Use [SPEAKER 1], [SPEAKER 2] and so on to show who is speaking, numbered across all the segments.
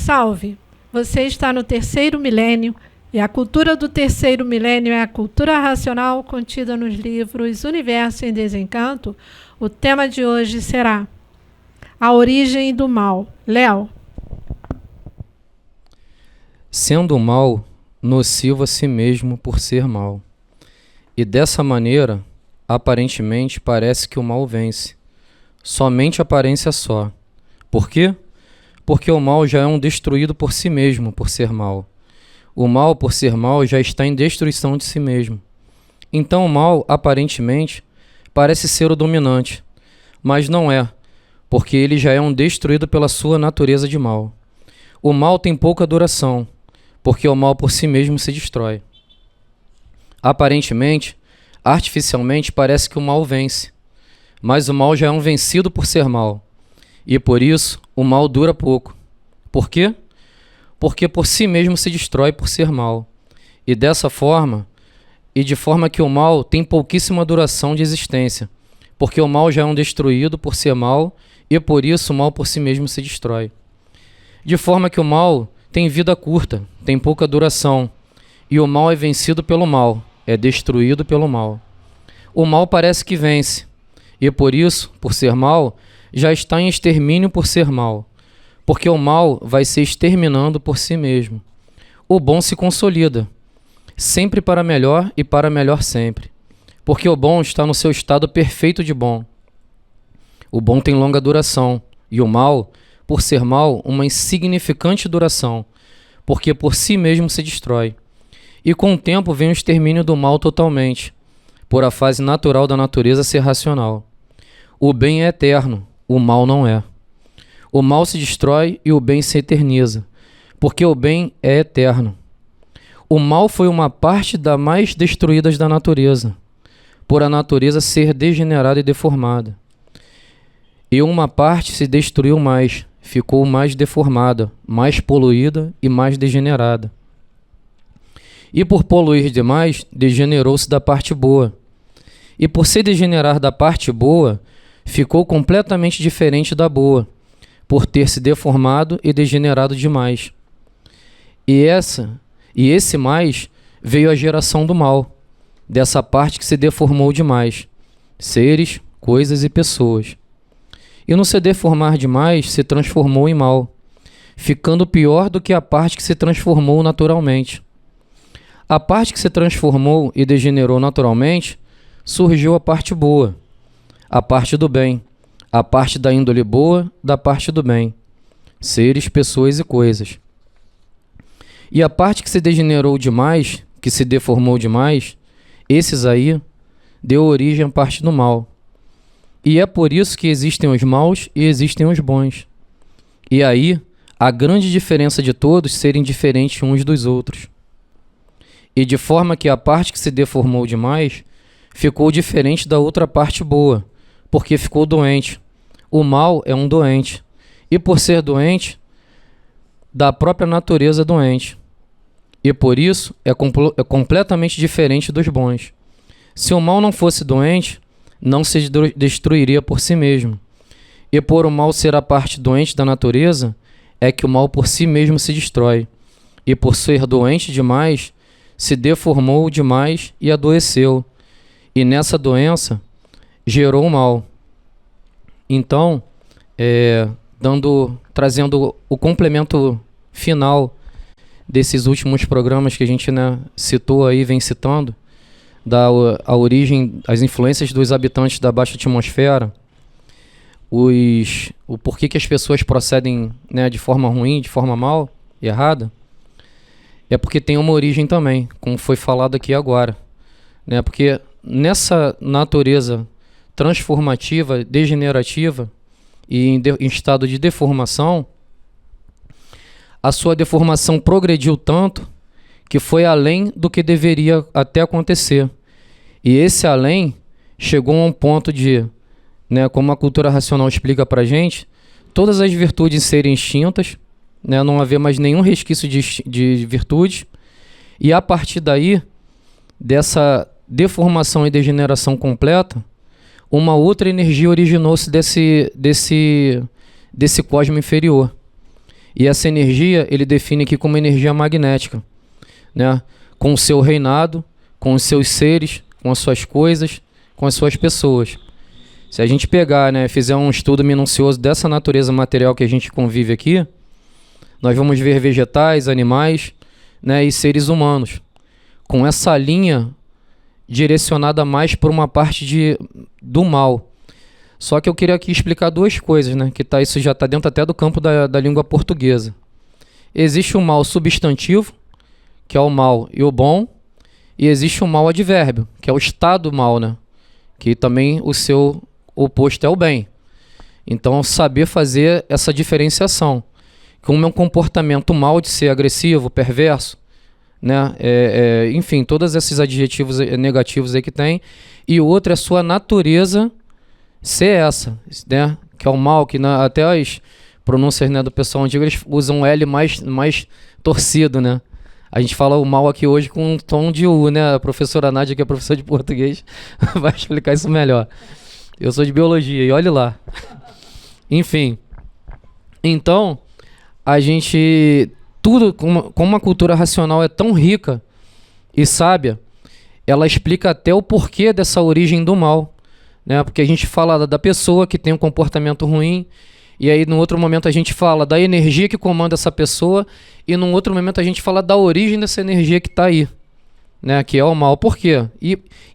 [SPEAKER 1] Salve! Você está no terceiro milênio e a cultura do terceiro milênio é a cultura racional contida nos livros Universo em Desencanto. O tema de hoje será a origem do mal. Léo.
[SPEAKER 2] Sendo o mal nocivo a si mesmo por ser mal. E dessa maneira, aparentemente, parece que o mal vence. Somente aparência só. Por quê? Porque o mal já é um destruído por si mesmo, por ser mal. O mal, por ser mal, já está em destruição de si mesmo. Então o mal, aparentemente, parece ser o dominante, mas não é, porque ele já é um destruído pela sua natureza de mal. O mal tem pouca duração, porque o mal por si mesmo se destrói. Aparentemente, artificialmente, parece que o mal vence, mas o mal já é um vencido por ser mal. E por isso, o mal dura pouco. Por quê? Porque por si mesmo se destrói por ser mal. E dessa forma, e de forma que o mal tem pouquíssima duração de existência, porque o mal já é um destruído por ser mal, e por isso o mal por si mesmo se destrói. De forma que o mal tem vida curta, tem pouca duração, e o mal é vencido pelo mal, é destruído pelo mal. O mal parece que vence, e por isso, por ser mal, já está em extermínio por ser mal, porque o mal vai se exterminando por si mesmo. O bom se consolida, sempre para melhor e para melhor sempre, porque o bom está no seu estado perfeito de bom. O bom tem longa duração, e o mal, por ser mal, uma insignificante duração, porque por si mesmo se destrói. E com o tempo vem o extermínio do mal totalmente, por a fase natural da natureza ser racional. O bem é eterno, o mal não é. O mal se destrói e o bem se eterniza, porque o bem é eterno. O mal foi uma parte das mais destruídas da natureza, por a natureza ser degenerada e deformada. E uma parte se destruiu mais, ficou mais deformada, mais poluída e mais degenerada. E por poluir demais, degenerou-se da parte boa. E por se degenerar da parte boa, ficou completamente diferente da boa, por ter se deformado e degenerado demais. E esse mais veio a geração do mal, dessa parte que se deformou demais, seres, coisas e pessoas. E no se deformar demais, se transformou em mal, ficando pior do que a parte que se transformou naturalmente. A parte que se transformou e degenerou naturalmente, surgiu a parte boa, a parte do bem, a parte da índole boa, da parte do bem, seres, pessoas e coisas. E a parte que se degenerou demais, que se deformou demais, esses aí, deu origem à parte do mal. E é por isso que existem os maus e existem os bons. E aí, a grande diferença de todos serem diferentes uns dos outros. E de forma que a parte que se deformou demais ficou diferente da outra parte boa, porque ficou doente. O mal é um doente, e por ser doente, da própria natureza doente. E por isso é completamente diferente dos bons. Se o mal não fosse doente, não se destruiria por si mesmo. E por o mal ser a parte doente da natureza, é que o mal por si mesmo se destrói. E por ser doente demais, se deformou demais e adoeceu. E nessa doença, gerou o mal. Então, trazendo o complemento final desses últimos programas que a gente citou aí, vem citando, a origem, as influências dos habitantes da baixa atmosfera, o porquê que as pessoas procedem de forma ruim, de forma mal, errada, é porque tem uma origem também, como foi falado aqui agora. Porque nessa natureza transformativa, degenerativa e em estado de deformação, a sua deformação progrediu tanto que foi além do que deveria até acontecer. E esse além chegou a um ponto de, como a cultura racional explica para a gente, todas as virtudes serem extintas, não haver mais nenhum resquício de virtude, e a partir daí, dessa deformação e degeneração completa, uma outra energia originou-se desse cosmo inferior. E essa energia ele define aqui como energia magnética, né? Com o seu reinado, com os seus seres, com as suas coisas, com as suas pessoas. Se a gente pegar, né, fizer um estudo minucioso dessa natureza material que a gente convive aqui, nós vamos ver vegetais, animais, né, e seres humanos, com essa linha direcionada mais por uma parte do mal. Só que eu queria aqui explicar duas coisas, né, que isso já está dentro até do campo da língua portuguesa. Existe o mal substantivo, que é o mal e o bom, e existe o mal advérbio, que é o estado mal, né, que também o seu oposto é o bem. Então, saber fazer essa diferenciação. Como é um comportamento mal de ser agressivo, perverso, né? Enfim, todos esses adjetivos negativos aí que tem. E o outro é a sua natureza ser essa, né? Que é o mal, que até as pronúncias, né, do pessoal antigo, eles usam L mais torcido, né? A gente fala o mal aqui hoje com um tom de U, né? A professora Nádia, que é professora de português, vai explicar isso melhor. Eu sou de biologia e olhe lá. Enfim. Então, a gente... Tudo, como a cultura racional é tão rica e sábia, ela explica até o porquê dessa origem do mal, né? Porque a gente fala da pessoa que tem um comportamento ruim, e aí no outro momento a gente fala da energia que comanda essa pessoa, e num outro momento a gente fala da origem dessa energia que está aí, né? Que é o mal. Por quê?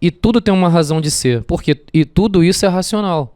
[SPEAKER 2] E tudo tem uma razão de ser. Porque, e tudo isso é racional.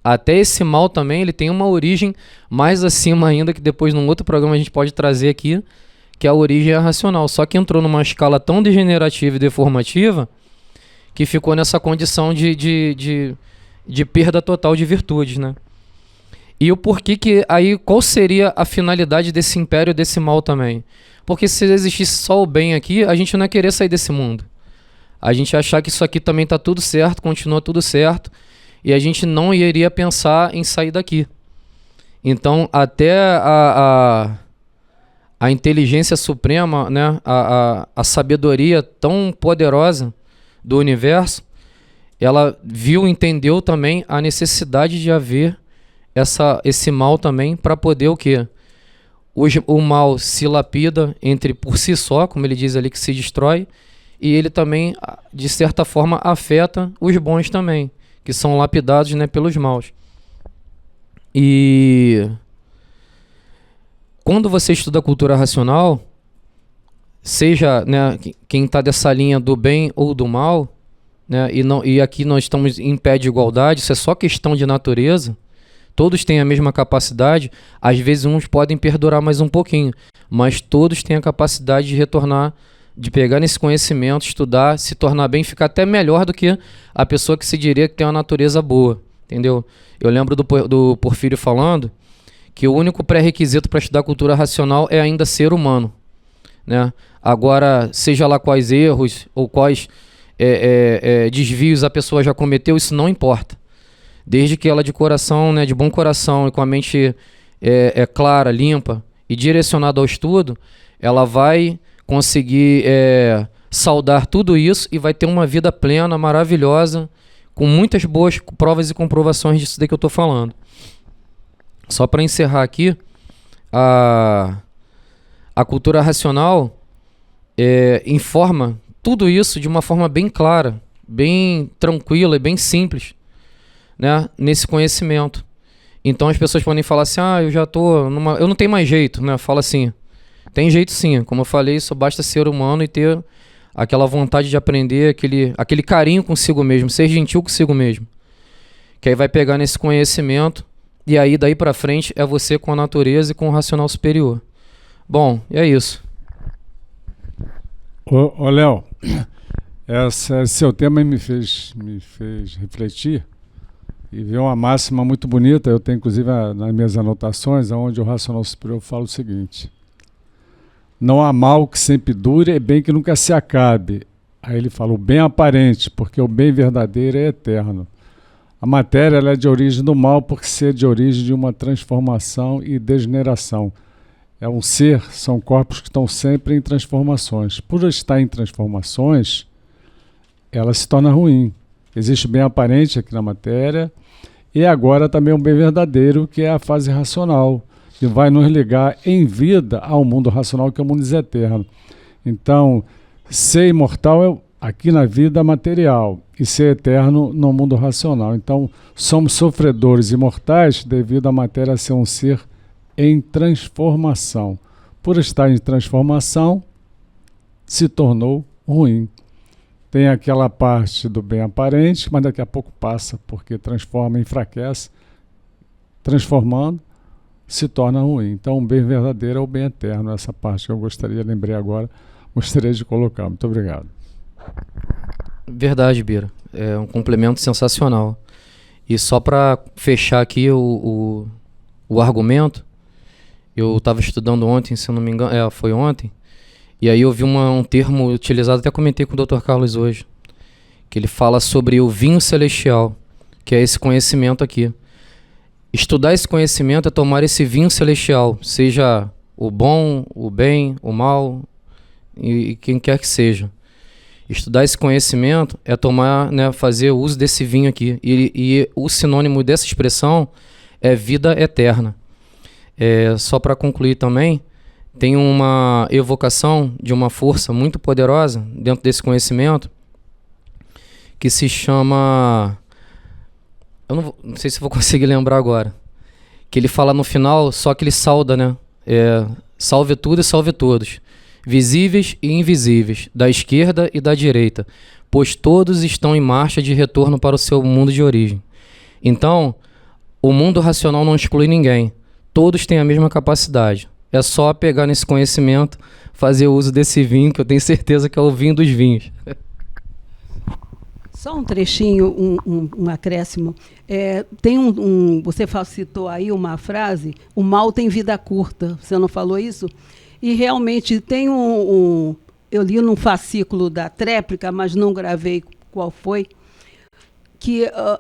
[SPEAKER 2] Até esse mal também, ele tem uma origem mais acima ainda, que depois num outro programa a gente pode trazer aqui, que a origem é racional. Só que entrou numa escala tão degenerativa e deformativa que ficou nessa condição de perda total de virtudes, né? E o porquê que... Aí, qual seria a finalidade desse império, desse mal também? Porque se existisse só o bem aqui, a gente não ia querer sair desse mundo. A gente ia achar que isso aqui também está tudo certo, continua tudo certo, e a gente não iria pensar em sair daqui. Então, até a inteligência suprema, né, a sabedoria tão poderosa do universo, ela viu, entendeu também a necessidade de haver esse mal também, para poder o quê? O mal se lapida por si só, como ele diz ali, que se destrói, e ele também, de certa forma, afeta os bons também, que são lapidados, né, pelos maus. E quando você estuda a cultura racional, seja, né, quem está dessa linha do bem ou do mal, né, e aqui nós estamos em pé de igualdade, isso é só questão de natureza, todos têm a mesma capacidade, às vezes uns podem perdurar mais um pouquinho, mas todos têm a capacidade de retornar, de pegar nesse conhecimento, estudar, se tornar bem, ficar até melhor do que a pessoa que se diria que tem uma natureza boa, entendeu? Eu lembro do Porfírio falando que o único pré-requisito para estudar cultura racional é ainda ser humano, né? Agora, seja lá quais erros ou quais desvios a pessoa já cometeu, isso não importa. Desde que ela de coração, né, de bom coração e com a mente clara, limpa e direcionada ao estudo, ela vai conseguir saudar tudo isso e vai ter uma vida plena, maravilhosa, com muitas boas provas e comprovações disso daí que eu estou falando. Só para encerrar aqui, a cultura racional informa tudo isso de uma forma bem clara, bem tranquila e bem simples, né, nesse conhecimento. Então as pessoas podem falar assim, eu já tô eu não tenho mais jeito, né? Fala assim, tem jeito sim, como eu falei, só basta ser humano e ter aquela vontade de aprender, aquele carinho consigo mesmo, ser gentil consigo mesmo. Que aí vai pegar nesse conhecimento e aí daí pra frente é você com a natureza e com o racional superior. Bom, é isso.
[SPEAKER 3] Ô Léo, esse seu tema me fez refletir e ver uma máxima muito bonita. Eu tenho inclusive nas minhas anotações, onde o racional superior fala o seguinte: não há mal que sempre dure e bem que nunca se acabe. Aí ele fala o bem aparente, porque o bem verdadeiro é eterno. A matéria ela é de origem do mal, porque ser de origem de uma transformação e degeneração. É um ser, são corpos que estão sempre em transformações. Por estar em transformações, ela se torna ruim. Existe o bem aparente aqui na matéria, e agora também o bem verdadeiro, que é a fase racional, e vai nos ligar em vida ao mundo racional, que é o mundo eterno. Então, ser imortal é aqui na vida material e ser eterno no mundo racional. Então, somos sofredores imortais devido à matéria ser um ser em transformação. Por estar em transformação, se tornou ruim. Tem aquela parte do bem aparente, mas daqui a pouco passa, porque transforma, enfraquece, transformando, se torna ruim. Então, o bem verdadeiro é o bem eterno. Essa parte que eu lembrei agora, gostaria de colocar. Muito obrigado.
[SPEAKER 2] Verdade, Bira. É um complemento sensacional. E só para fechar aqui o argumento, eu estava estudando ontem, se eu não me engano, foi ontem, e aí eu vi um termo utilizado, até comentei com o Dr. Carlos hoje, que ele fala sobre o vinho celestial, que é esse conhecimento aqui. Estudar esse conhecimento é tomar esse vinho celestial, seja o bom, o bem, o mal, e quem quer que seja. Estudar esse conhecimento é tomar, né, fazer uso desse vinho aqui. E o sinônimo dessa expressão é vida eterna. Só para concluir também, tem uma evocação de uma força muito poderosa dentro desse conhecimento que se chama... Eu não sei se vou conseguir lembrar agora. Que ele fala no final, só que ele sauda, né? Salve tudo e salve todos. Visíveis e invisíveis, da esquerda e da direita, pois todos estão em marcha de retorno para o seu mundo de origem. Então, o mundo racional não exclui ninguém. Todos têm a mesma capacidade. É só pegar nesse conhecimento, fazer uso desse vinho, que eu tenho certeza que é o vinho dos vinhos.
[SPEAKER 4] Só um trechinho, um acréscimo. Tem você citou aí uma frase, o mal tem vida curta. Você não falou isso? E realmente tem eu li num fascículo da Tréplica, mas não gravei qual foi,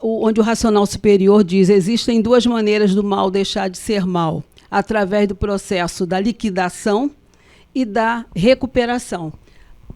[SPEAKER 4] onde o racional superior diz: existem duas maneiras do mal deixar de ser mal, através do processo da liquidação e da recuperação.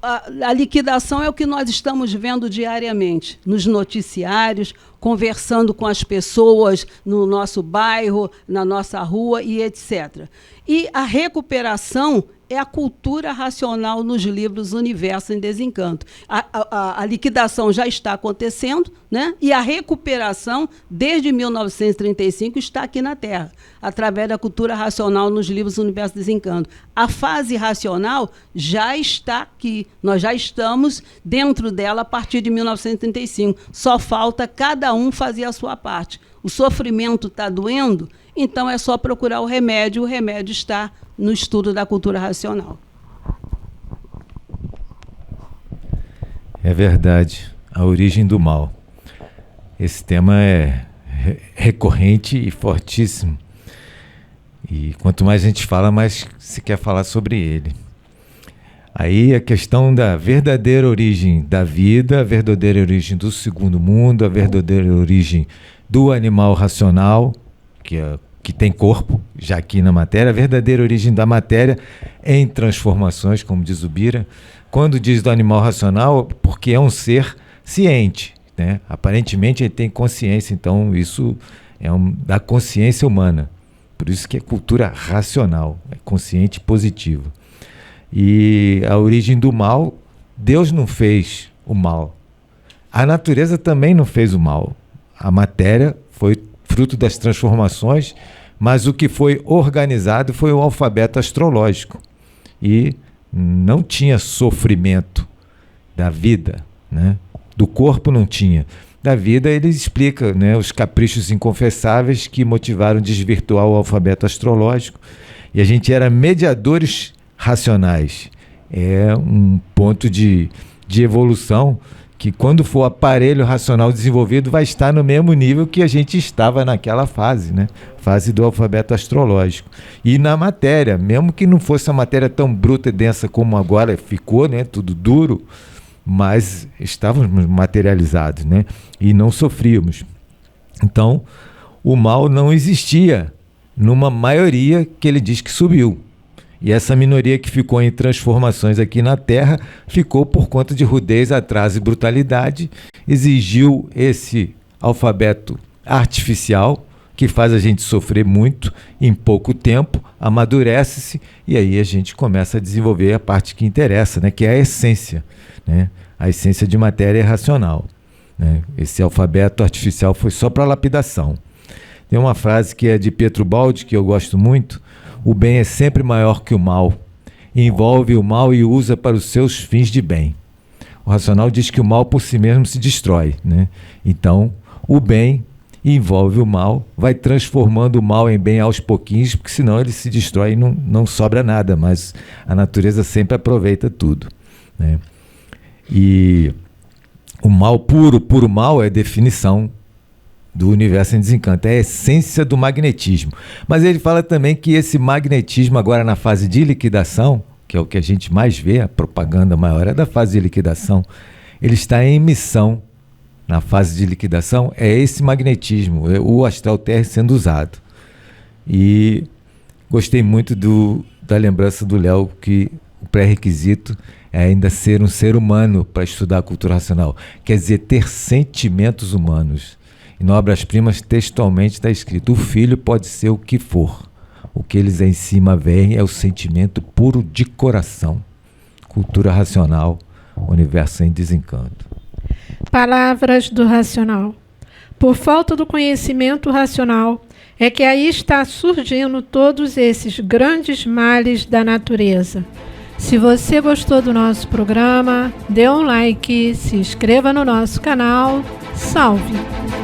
[SPEAKER 4] A liquidação é o que nós estamos vendo diariamente, nos noticiários, conversando com as pessoas no nosso bairro, na nossa rua e etc. E a recuperação é a cultura racional nos livros Universo em Desencanto. A liquidação já está acontecendo, né? E a recuperação, desde 1935, está aqui na Terra, através da cultura racional nos livros Universo em Desencanto. A fase racional já está aqui, nós já estamos dentro dela a partir de 1935. Só falta cada um fazer a sua parte. O sofrimento está doendo, então é só procurar o remédio está no estudo da cultura racional.
[SPEAKER 5] É verdade, a origem do mal. Esse tema é recorrente e fortíssimo. E quanto mais a gente fala, mais se quer falar sobre ele. Aí a questão da verdadeira origem da vida, a verdadeira origem do segundo mundo, a verdadeira origem do animal racional, que tem corpo, já aqui na matéria, a verdadeira origem da matéria em transformações, como diz o Bira. Quando diz do animal racional, porque é um ser ciente, né? Aparentemente ele tem consciência, então isso é da consciência humana. Por isso que é cultura racional, é consciente e positiva. E a origem do mal, Deus não fez o mal. A natureza também não fez o mal. A matéria foi fruto das transformações, mas o que foi organizado foi o alfabeto astrológico. E não tinha sofrimento da vida, né? Do corpo não tinha. Da vida ele explica, né, os caprichos inconfessáveis que motivaram desvirtuar o alfabeto astrológico. E a gente era mediadores racionais. É um ponto de evolução que, quando for aparelho racional desenvolvido, vai estar no mesmo nível que a gente estava naquela fase, né? Fase do alfabeto astrológico. E na matéria, mesmo que não fosse uma matéria tão bruta e densa como agora ficou, né? Tudo duro, mas estávamos materializados, né? E não sofríamos. Então, o mal não existia numa maioria que ele diz que subiu. E essa minoria que ficou em transformações aqui na Terra ficou por conta de rudez, atraso e brutalidade, exigiu esse alfabeto artificial, que faz a gente sofrer muito em pouco tempo, amadurece-se e aí a gente começa a desenvolver a parte que interessa, né? Que é a essência, né? A essência de matéria racional, né? Esse alfabeto artificial foi só para lapidação. Tem uma frase que é de Pietro Baldi, que eu gosto muito: o bem é sempre maior que o mal, envolve o mal e usa para os seus fins de bem. O racional diz que o mal por si mesmo se destrói, né? Então, o bem envolve o mal, vai transformando o mal em bem aos pouquinhos, porque senão ele se destrói e não sobra nada, mas a natureza sempre aproveita tudo, né? E o mal puro mal é definição do universo em desencanto, é a essência do magnetismo. Mas ele fala também que esse magnetismo agora na fase de liquidação, que é o que a gente mais vê, a propaganda maior é da fase de liquidação, ele está em emissão. Na fase de liquidação é esse magnetismo, é o astral terra sendo usado. E gostei muito da lembrança do Léo que o pré-requisito é ainda ser um ser humano para estudar a cultura racional, quer dizer, ter sentimentos humanos. E no Obras-Primas textualmente está escrito: o filho pode ser o que for, o que eles aí em cima veem é o sentimento puro de coração. Cultura racional, universo em desencanto.
[SPEAKER 1] Palavras do racional. Por falta do conhecimento racional, é que aí está surgindo todos esses grandes males da natureza. Se você gostou do nosso programa, dê um like, se inscreva no nosso canal. Salve!